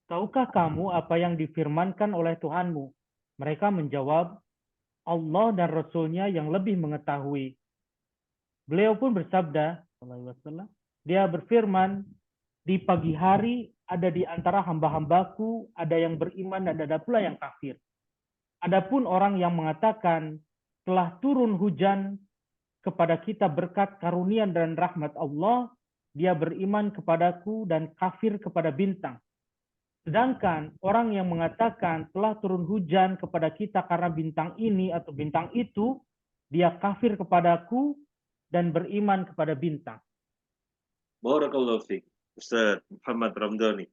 Tahukah kamu apa yang difirmankan oleh Tuhanmu? Mereka menjawab, Allah dan Rasul-Nya yang lebih mengetahui. Beliau pun bersabda, dia berfirman, di pagi hari ada di antara hamba-hambaku, ada yang beriman dan ada pula yang kafir. Adapun orang yang mengatakan, telah turun hujan kepada kita berkat karunia dan rahmat Allah, dia beriman kepadaku dan kafir kepada bintang. Sedangkan orang yang mengatakan telah turun hujan kepada kita karena bintang ini atau bintang itu, dia kafir kepadaku dan beriman kepada bintang. Barakallahu fiik, Ustaz Muhammad Ramdhani.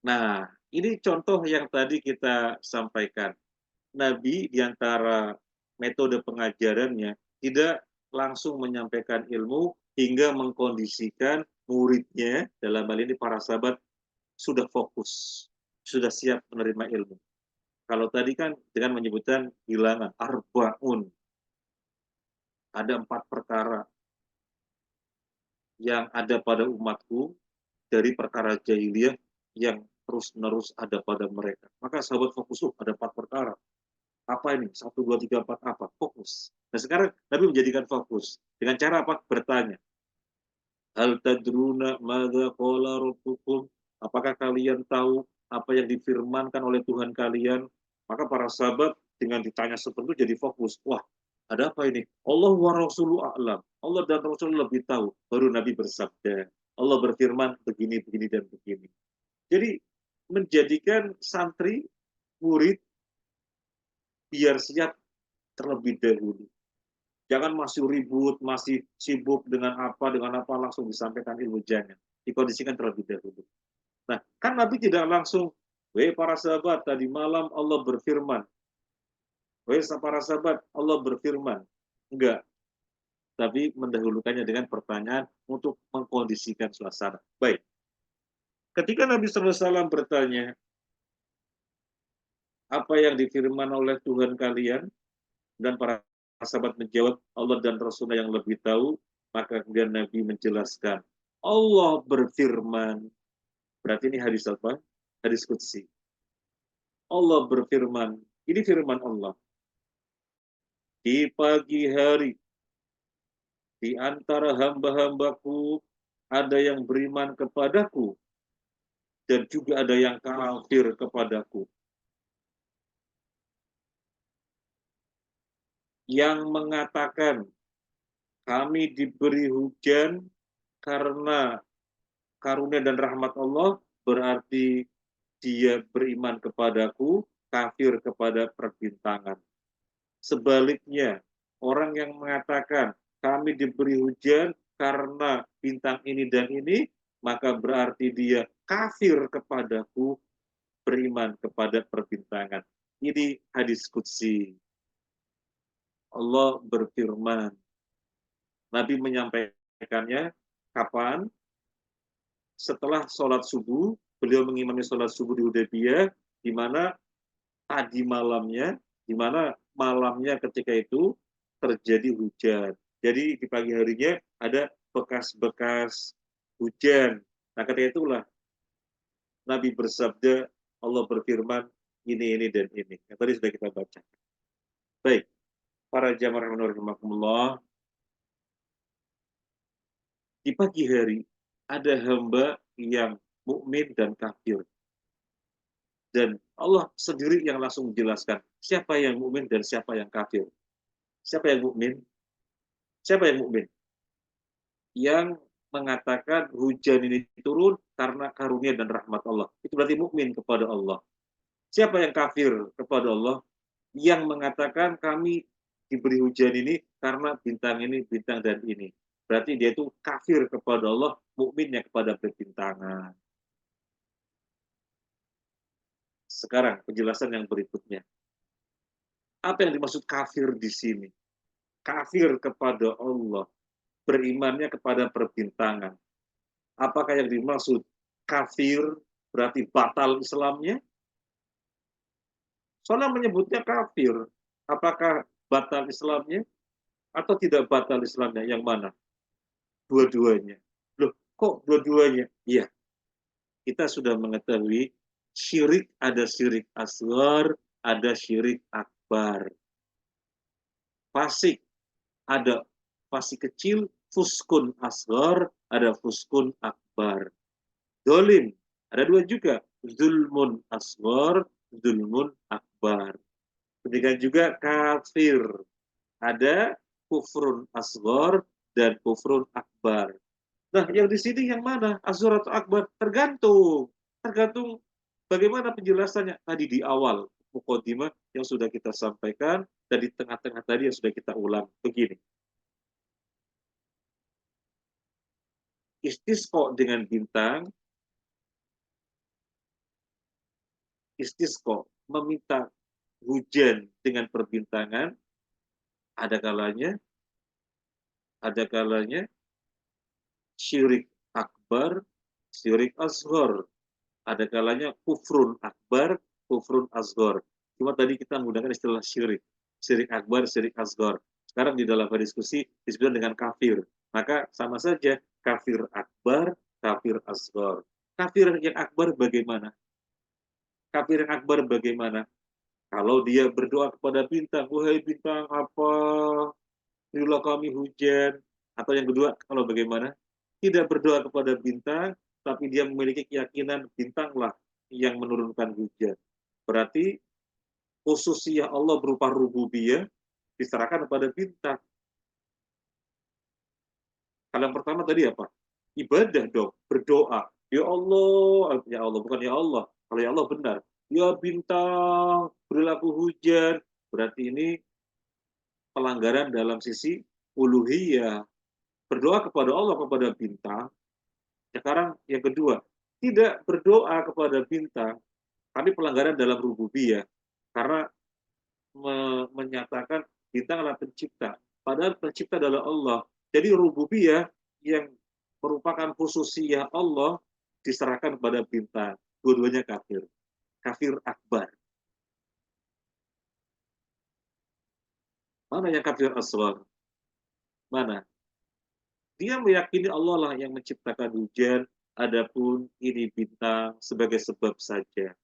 Nah, ini contoh yang tadi kita sampaikan. Nabi di antara metode pengajarannya tidak langsung menyampaikan ilmu hingga mengkondisikan muridnya, dalam hal ini para sahabat, sudah fokus, sudah siap menerima ilmu. Kalau tadi kan dengan menyebutkan bilangan, arba'un. Ada 4 perkara yang ada pada umatku dari perkara jahiliyah yang terus-menerus ada pada mereka. Maka sahabat fokus, ada 4 perkara. Apa ini? 1, 2, 3, 4 apa? Fokus. Nah sekarang Nabi menjadikan fokus. Dengan cara apa? Bertanya. Hal tadruna madza qala rabbukum? Apakah kalian tahu apa yang difirmankan oleh Tuhan kalian? Maka para sahabat dengan ditanya seperti itu jadi fokus. Wah, Ada apa ini? Allah wa rasuluhu a'lam. Allah dan Rasul lebih tahu. Baru Nabi bersabda. Allah berfirman begini, begini, dan begini. Jadi menjadikan santri, murid, biar siap terlebih dahulu. Jangan masih ribut, masih sibuk dengan apa, langsung disampaikan ilmu. Jangan. Dikondisikan terlebih dahulu. Nah, kan Nabi tidak langsung, wahai para sahabat, tadi malam Allah berfirman. Wahai para sahabat, Allah berfirman. Enggak, tapi mendahulukannya dengan pertanyaan untuk mengkondisikan suasana. Baik, ketika Nabi SAW bertanya, apa yang difirman oleh Tuhan kalian, dan para sahabat menjawab, Allah dan Rasulnya yang lebih tahu, maka kemudian Nabi menjelaskan, Allah berfirman, berarti ini hadis apa? Hadis qudsi. Allah berfirman, ini firman Allah, di pagi hari, di antara hamba-hambaku, ada yang beriman kepadaku, dan juga ada yang kafir kepadaku. Yang mengatakan, kami diberi hujan karena karunia dan rahmat Allah, berarti dia beriman kepadaku, kafir kepada perbintangan. Sebaliknya, orang yang mengatakan, kami diberi hujan karena bintang ini dan ini, maka berarti dia kafir kepadaku, beriman kepada perbintangan. Ini hadis qudsi. Allah berfirman. Nabi menyampaikannya kapan? Setelah sholat subuh, beliau mengimami sholat subuh di Hudaybiyah, di mana tadi malamnya, di mana malamnya ketika itu terjadi hujan. Jadi di pagi harinya ada bekas-bekas hujan. Nah, ketika itulah Nabi bersabda, Allah berfirman, ini, dan ini. Yang tadi sudah kita baca. Baik, para jamaah rahimakumullah, di pagi hari ada hamba yang mukmin dan kafir. Dan Allah sendiri yang langsung menjelaskan siapa yang mukmin dan siapa yang kafir. Siapa yang mukmin? Siapa yang mukmin? Yang mengatakan hujan ini turun karena karunia dan rahmat Allah. Itu berarti mukmin kepada Allah. Siapa yang kafir kepada Allah? Yang mengatakan kami diberi hujan ini karena bintang ini, bintang dan ini. Berarti dia itu kafir kepada Allah, mukminnya kepada perbintangan. Sekarang penjelasan yang berikutnya. Apa yang dimaksud kafir di sini? Kafir kepada Allah, berimannya kepada perbintangan. Apakah yang dimaksud kafir berarti batal Islamnya? Soalnya menyebutnya kafir. Apakah batal Islamnya atau tidak batal Islamnya? Yang mana? Dua-duanya. Loh, kok dua-duanya? Iya, kita sudah mengetahui syirik, ada syirik asghar, ada syirik akbar. Fasik, ada fasik kecil, fuskun asghar, ada fuskun akbar. Dolim, ada dua juga, zulmun asghar, zulmun akbar. Demikian juga kafir, ada kufrun asghar dan kufrun akbar. Nah, yang di sini yang mana? Asghar atau akbar? Tergantung. Tergantung bagaimana penjelasannya tadi di awal mukadimah yang sudah kita sampaikan dan di tengah-tengah tadi yang sudah kita ulang. Begini. Istisqa dengan bintang, istisqa meminta hujan dengan perbintangan, ada kalanya syirik akbar, syirik asghar. Ada kalanya kufrun akbar, kufrun asghar. Cuma tadi kita menggunakan istilah syirik. Syirik akbar, syirik asghar. Sekarang di dalam diskusi disebut dengan kafir. Maka sama saja kafir akbar, kafir asghar. Kafir yang akbar bagaimana? Kafir yang akbar bagaimana? Kalau dia berdoa kepada bintang, wahai bintang apa? Berilah kami hujan. Atau yang kedua, kalau bagaimana? Tidak berdoa kepada bintang, tapi dia memiliki keyakinan bintanglah yang menurunkan hujan. Berarti khususiyah Allah berupa rububiyah, diserahkan kepada bintang. Kalau yang pertama tadi apa? Ibadah dong, berdoa. Ya Allah, bukan ya Allah. Kalau ya Allah benar. Ya bintang, berilah aku hujan. Berarti ini pelanggaran dalam sisi uluhiyah. Berdoa kepada Allah, kepada bintang. Sekarang yang kedua, tidak berdoa kepada bintang, tapi pelanggaran dalam rububiyah. Karena menyatakan bintang adalah pencipta. Padahal pencipta adalah Allah. Jadi rububiyah yang merupakan khususiyah Allah diserahkan kepada bintang. Dua-duanya kafir. Kafir akbar. Mana yang kafir asghar? Mana? Dia meyakini Allah lah yang menciptakan hujan, adapun ini bintang sebagai sebab saja.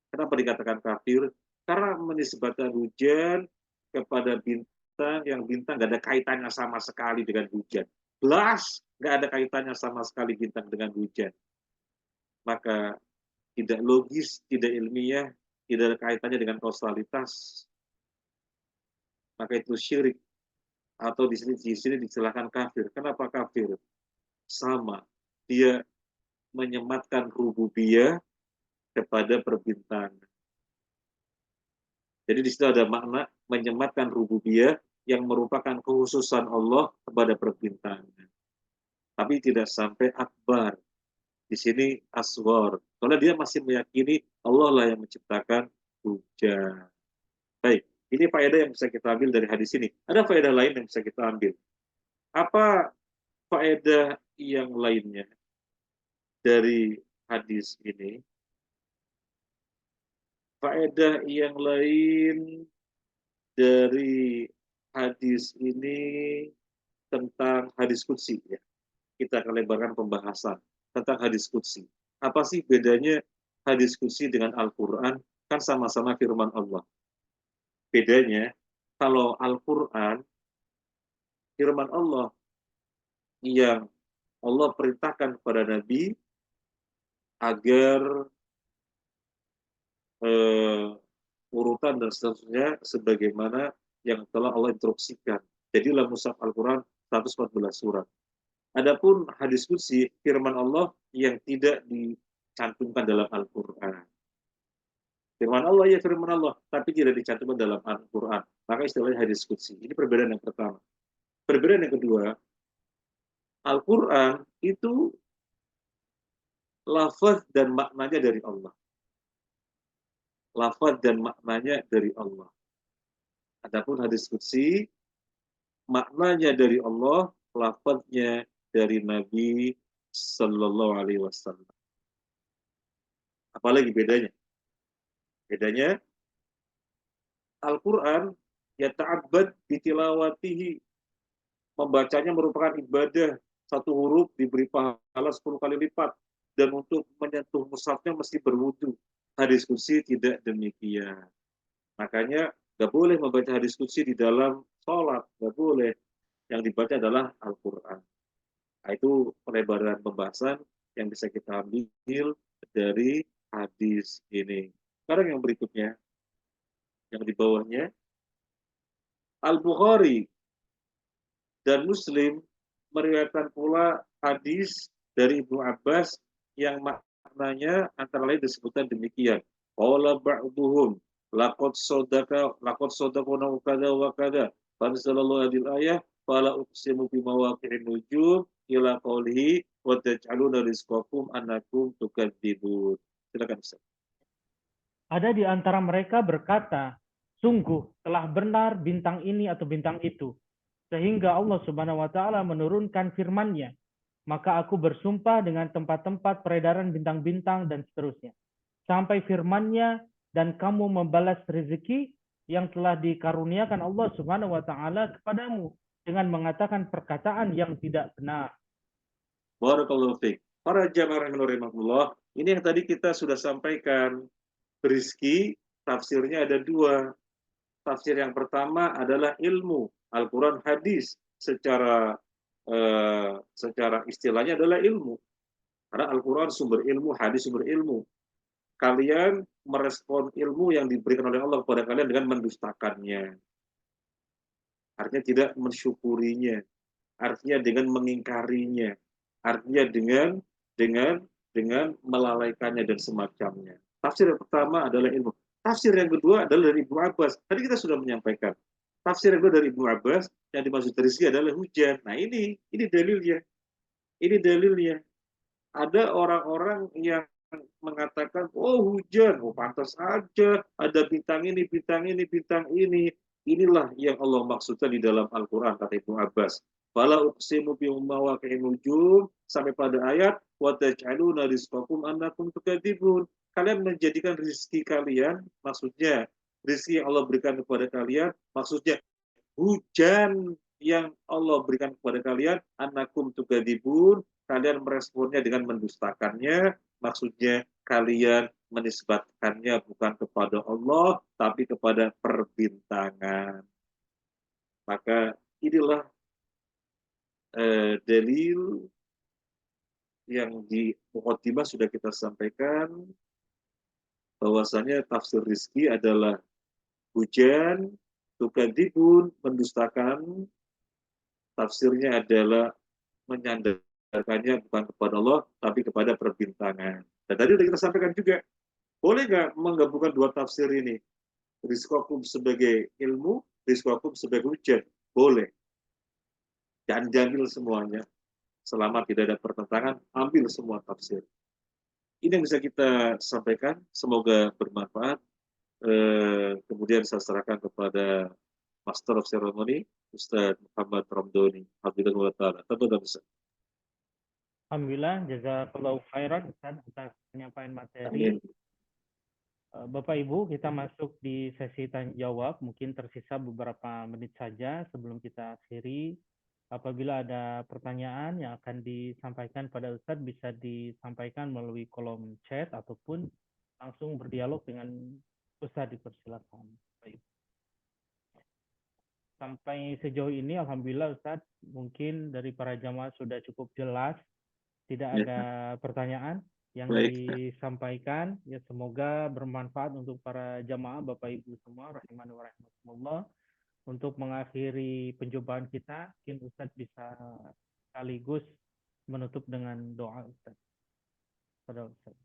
Kenapa dikatakan kafir? Karena menisbatkan hujan kepada bintang yang bintang nggak ada kaitannya sama sekali dengan hujan. Belas nggak ada kaitannya sama sekali bintang dengan hujan. Maka tidak logis, tidak ilmiah, tidak ada kaitannya dengan kausalitas. Maka itu syirik atau di sini disilahkan kafir. Kenapa kafir? Sama, dia menyematkan rububiyah kepada perbintangan. Jadi di situ ada makna menyematkan rububiyah yang merupakan kekhususan Allah kepada perbintangan. Tapi tidak sampai akbar. Di sini aswar. Karena dia masih meyakini Allah lah yang menciptakan hujan. Baik, ini faedah yang bisa kita ambil dari hadis ini. Ada faedah lain yang bisa kita ambil. Apa faedah yang lainnya dari hadis ini? Faedah yang lain dari hadis ini tentang hadis qudsi ya. Kita akan lebarkan pembahasan tentang hadis qudsi. Apa sih bedanya hadis qudsi dengan Al-Qur'an? Kan sama-sama firman Allah. Bedanya kalau Al-Qur'an firman Allah yang Allah perintahkan kepada Nabi agar urutan dan seterusnya sebagaimana yang telah Allah instruksikan. Jadi dalam mushaf Al-Quran 114 surat. Adapun hadis qudsi firman Allah yang tidak dicantumkan dalam Al-Quran. Firman Allah ya firman Allah, tapi tidak dicantumkan dalam Al-Quran. Maka istilahnya hadis qudsi. Ini perbedaan yang pertama. Perbedaan yang kedua, Al-Quran itu lafaz dan maknanya dari Allah. Lafaz dan maknanya dari Allah. Adapun hadis qudsi maknanya dari Allah, lafaznya dari Nabi Sallallahu Alaihi Wasallam. Apalagi bedanya? Bedanya Al-Quran ya ta'abbad bitilawatihi, membacanya merupakan ibadah, satu huruf diberi pahala 10 kali lipat, dan untuk menyentuh mushafnya mesti berwudu. Hadis qudsi tidak demikian. Makanya nggak boleh membaca hadis qudsi di dalam sholat, nggak boleh. Yang dibaca adalah Al-Quran. Nah, itu pelebaran pembahasan yang bisa kita ambil dari hadis ini. Sekarang yang berikutnya, yang di bawahnya, Al-Bukhari dan Muslim meriwayatkan pula hadis dari Ibnu Abbas yang maknanya antara lain disebutkan demikian. Qala ba'duhum laqad sadaquna kada wa kada. Fanzalallahu hadil ayah fala uqsimu bi mawaqi'in nujum ila qawlihi wa taj'aluna rizqakum annakum tukadzibun. Silakan Ustaz. Ada di antara mereka berkata, sungguh telah benar bintang ini atau bintang itu, sehingga Allah Subhanahu wa taala menurunkan firman-Nya. Maka aku bersumpah dengan tempat-tempat peredaran bintang-bintang dan seterusnya. Sampai firman-Nya, dan kamu membalas rezeki yang telah dikaruniakan Allah Subhanahu wa taala kepadamu dengan mengatakan perkataan yang tidak benar. Barakallahu fiik. Para jamaah rahimahullah, ini yang tadi kita sudah sampaikan. Rizki, tafsirnya ada dua. Tafsir yang pertama adalah ilmu, Al-Quran, hadis. Secara istilahnya adalah ilmu. Karena Al-Quran sumber ilmu, hadis sumber ilmu. Kalian merespon ilmu yang diberikan oleh Allah kepada kalian dengan mendustakannya. artinya tidak mensyukurinya, artinya dengan mengingkarinya, artinya dengan melalaikannya dan semacamnya. Tafsir yang pertama adalah ilmu. Tafsir yang kedua adalah dari Ibnu Abbas. Tadi kita sudah menyampaikan. Tafsir yang kedua dari Ibnu Abbas yang dimaksud rizki adalah hujan. Nah ini dalilnya. Ini dalilnya. Ada orang-orang yang mengatakan, oh hujan, oh pantas saja, ada bintang ini, bintang ini, bintang ini. Inilah yang Allah maksudkan di dalam Al-Quran, kata Ibnu Abbas. Fala uqsimu bi mawaqi'in nujum sampai pada ayat wa taj'aluna rizqakum annakum tukadzibun. Kalian menjadikan rezeki kalian, maksudnya rezeki yang Allah berikan kepada kalian, maksudnya hujan yang Allah berikan kepada kalian, annakum tukadzibun, kalian meresponnya dengan mendustakannya, maksudnya kalian menisbatkannya bukan kepada Allah, tapi kepada perbintangan. Maka inilah dalil yang di Muqaddimah sudah kita sampaikan, bahwasanya tafsir rizki adalah hujan, tukadzibun, mendustakan, tafsirnya adalah menyandarkannya bukan kepada Allah, tapi kepada perbintangan. Dan tadi sudah kita sampaikan juga, boleh nggak menggabungkan dua tafsir ini? Rizqakum sebagai ilmu, rizqakum sebagai hujan. Boleh. Dan jamil semuanya. Selama tidak ada pertentangan, ambil semua tafsir. Ini yang bisa kita sampaikan. Semoga bermanfaat. Kemudian saya serahkan kepada Master of Ceremony, Ustaz Muhammad Ramdhani. Alhamdulillah ta'ala. Alhamdulillah, jazakallahu khairan Ustaz atas penyampaian materi. Amin. Bapak Ibu, kita masuk di sesi tanya jawab. Mungkin tersisa beberapa menit saja sebelum kita akhiri. Apabila ada pertanyaan yang akan disampaikan pada Ustadz, bisa disampaikan melalui kolom chat ataupun langsung berdialog dengan Ustadz, dipersilakan. Baik. Sampai sejauh ini, Alhamdulillah Ustadz, mungkin dari para jamaah sudah cukup jelas. Tidak ada pertanyaan yang disampaikan. Ya, semoga bermanfaat untuk para jamaah, Bapak Ibu semua, rahimani wa rahimakumullah. Untuk mengakhiri penjumpaan kita, mungkin Ustadz bisa sekaligus menutup dengan doa Ustadz. Pada Ustadz.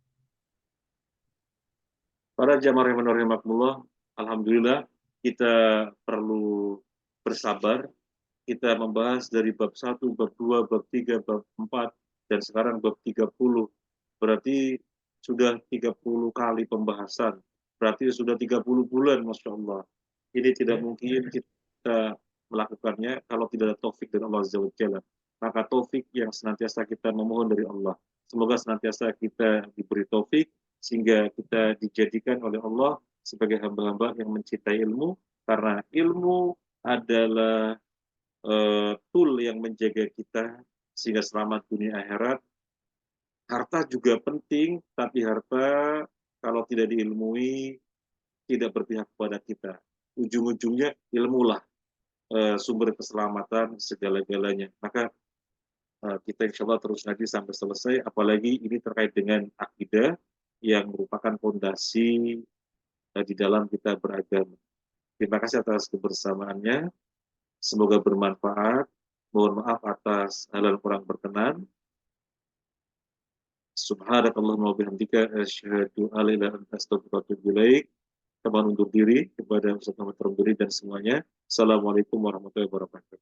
Para jamaah rahimakumullah, alhamdulillah kita perlu bersabar. Kita membahas dari bab 1, bab 2, bab 3, bab 4, dan sekarang bab 30. Berarti sudah 30 kali pembahasan. Berarti sudah 30 bulan, Masya Allah. Ini tidak mungkin kita melakukannya kalau tidak ada taufik dari Allah Azza wa Jalla. Maka taufik yang senantiasa kita memohon dari Allah. Semoga senantiasa kita diberi taufik sehingga kita dijadikan oleh Allah sebagai hamba-hamba yang mencintai ilmu, karena ilmu adalah tool yang menjaga kita sehingga selamat dunia akhirat. Harta juga penting, tapi harta kalau tidak diilmui tidak berpihak kepada kita. Ujung-ujungnya ilmulah sumber keselamatan segala-galanya. Maka kita insya Allah terus ngaji sampai selesai, apalagi ini terkait dengan akidah yang merupakan fondasi di dalam kita beragama. Terima kasih atas kebersamaannya. Semoga bermanfaat. Mohon maaf atas hal yang kurang berkenan. Subhanakallahumma wa bihamdika asyhadu an la ilaha illa anta astaghfiruka wa atubu ilaik. Kami undur diri kepada Ustaz Muhammad Ramdhani dan semuanya. Assalamualaikum warahmatullahi wabarakatuh.